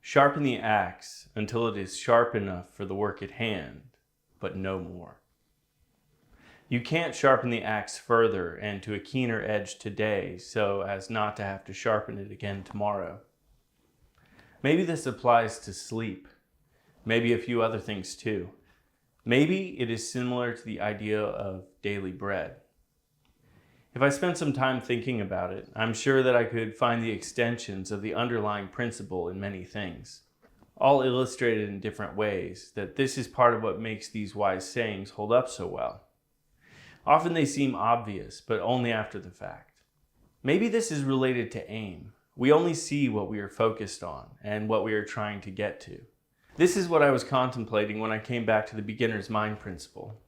Sharpen the axe until it is sharp enough for the work at hand, but no more. You can't sharpen the axe further and to a keener edge today so as not to have to sharpen it again tomorrow. Maybe this applies to sleep, maybe a few other things too. Maybe it is similar to the idea of daily bread. If I spent some time thinking about it, I'm sure that I could find the extensions of the underlying principle in many things, all illustrated in different ways, that this is part of what makes these wise sayings hold up so well. Often they seem obvious, but only after the fact. Maybe this is related to aim. We only see what we are focused on and what we are trying to get to. This is what I was contemplating when I came back to the beginner's mind principle.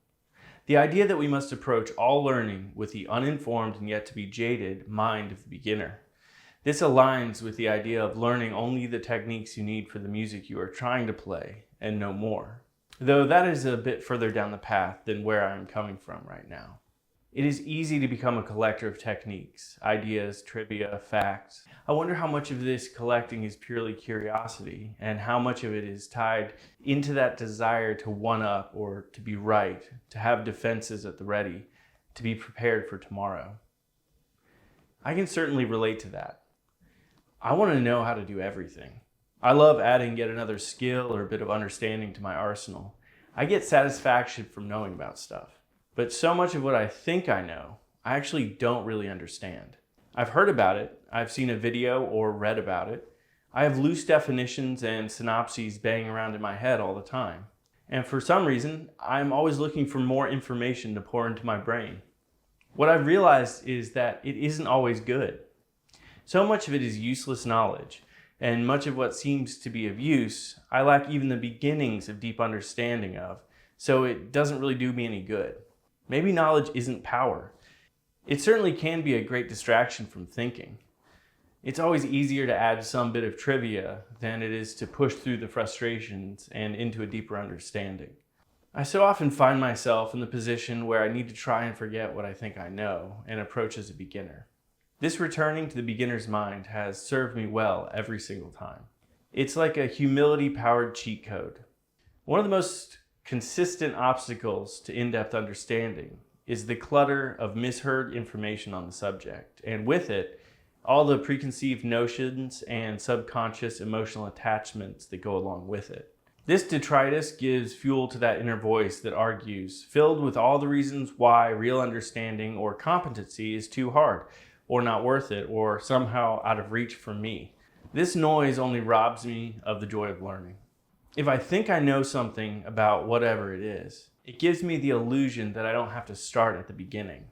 The idea that we must approach all learning with the uninformed and yet to be jaded mind of the beginner. This aligns with the idea of learning only the techniques you need for the music you are trying to play and no more. Though that is a bit further down the path than where I am coming from right now. It is easy to become a collector of techniques, ideas, trivia, facts. I wonder how much of this collecting is purely curiosity and how much of it is tied into that desire to one-up or to be right, to have defenses at the ready, to be prepared for tomorrow. I can certainly relate to that. I want to know how to do everything. I love adding yet another skill or a bit of understanding to my arsenal. I get satisfaction from knowing about stuff. But so much of what I think I know, I actually don't really understand. I've heard about it, I've seen a video or read about it. I have loose definitions and synopses banging around in my head all the time. And for some reason, I'm always looking for more information to pour into my brain. What I've realized is that it isn't always good. So much of it is useless knowledge, and much of what seems to be of use, I lack even the beginnings of deep understanding of, so it doesn't really do me any good. Maybe knowledge isn't power. It certainly can be a great distraction from thinking. It's always easier to add some bit of trivia than it is to push through the frustrations and into a deeper understanding. I so often find myself in the position where I need to try and forget what I think I know and approach as a beginner. This returning to the beginner's mind has served me well every single time. It's like a humility-powered cheat code. One of the most consistent obstacles to in-depth understanding is the clutter of misheard information on the subject, and with it, all the preconceived notions and subconscious emotional attachments that go along with it. This detritus gives fuel to that inner voice that argues, filled with all the reasons why real understanding or competency is too hard, or not worth it, or somehow out of reach for me. This noise only robs me of the joy of learning. If I think I know something about whatever it is, it gives me the illusion that I don't have to start at the beginning.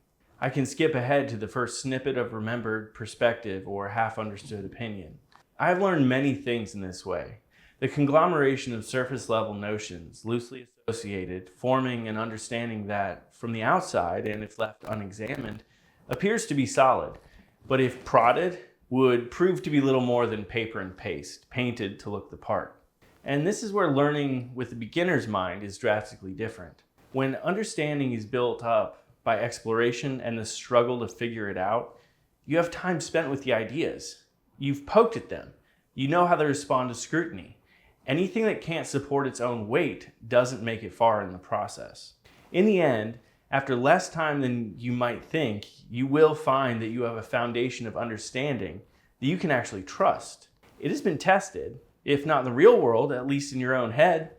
I can skip ahead to the first snippet of remembered perspective or half-understood opinion. I have learned many things in this way. The conglomeration of surface-level notions, loosely associated, forming an understanding that, from the outside and if left unexamined, appears to be solid, but if prodded, would prove to be little more than paper and paste, painted to look the part. And this is where learning with the beginner's mind is drastically different. When understanding is built up by exploration and the struggle to figure it out, you have time spent with the ideas. You've poked at them. You know how they respond to scrutiny. Anything that can't support its own weight doesn't make it far in the process. In the end, after less time than you might think, you will find that you have a foundation of understanding that you can actually trust. It has been tested. If not in the real world, at least in your own head.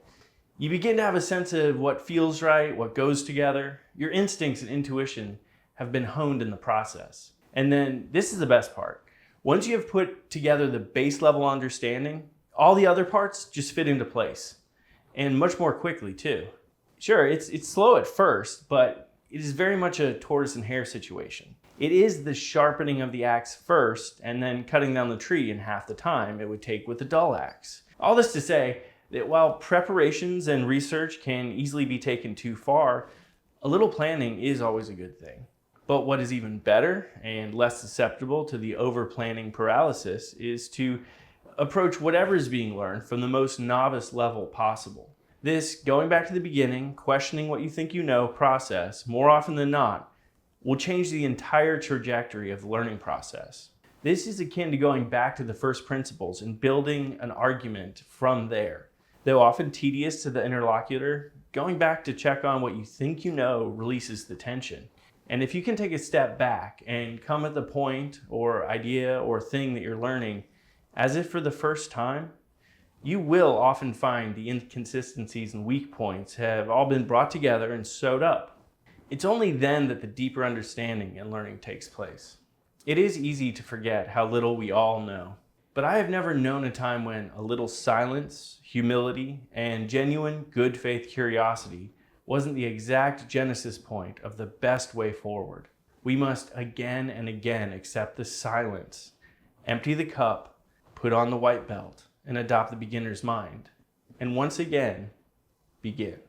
You begin to have a sense of what feels right, what goes together. Your instincts and intuition have been honed in the process. And then this is the best part. Once you have put together the base level understanding, all the other parts just fit into place. And much more quickly too. Sure, it's slow at first, but it is very much a tortoise and hare situation. It is the sharpening of the axe first and then cutting down the tree in half the time it would take with a dull axe. All this to say that while preparations and research can easily be taken too far, a little planning is always a good thing. But what is even better and less susceptible to the over-planning paralysis is to approach whatever is being learned from the most novice level possible. This going back to the beginning, questioning what you think you know process, more often than not, will change the entire trajectory of the learning process. This is akin to going back to the first principles and building an argument from there. Though often tedious to the interlocutor, going back to check on what you think you know releases the tension. And if you can take a step back and come at the point or idea or thing that you're learning as if for the first time, you will often find the inconsistencies and weak points have all been brought together and sewed up. It's only then that the deeper understanding and learning takes place. It is easy to forget how little we all know, but I have never known a time when a little silence, humility, and genuine good faith curiosity wasn't the exact genesis point of the best way forward. We must again and again accept the silence, empty the cup, put on the white belt, and adopt the beginner's mind, and once again, begin.